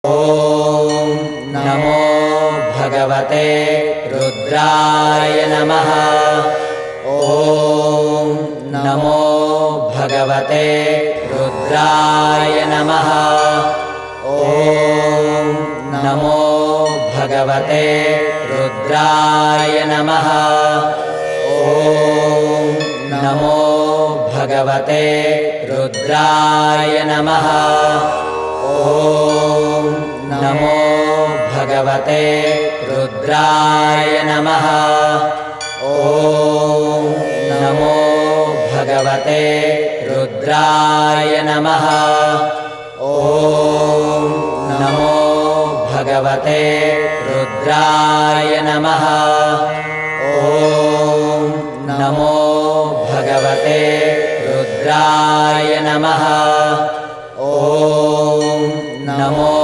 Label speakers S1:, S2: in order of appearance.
S1: ॐ नमो भगवते रुद्राय नमः। ॐ नमो भगवते रुद्राय नमः। ॐ नमो भगवते रुद्राय नमः। ॐ नमो भगवते रुद्राय नमः। ॐ नमो भगवते रुद्राय नमः। ॐ नमो भगवते रुद्राय नमः। ॐ नमो भगवते रुद्राय नमः। ॐ नमो भगवते रुद्राय नमः। ॐ नमो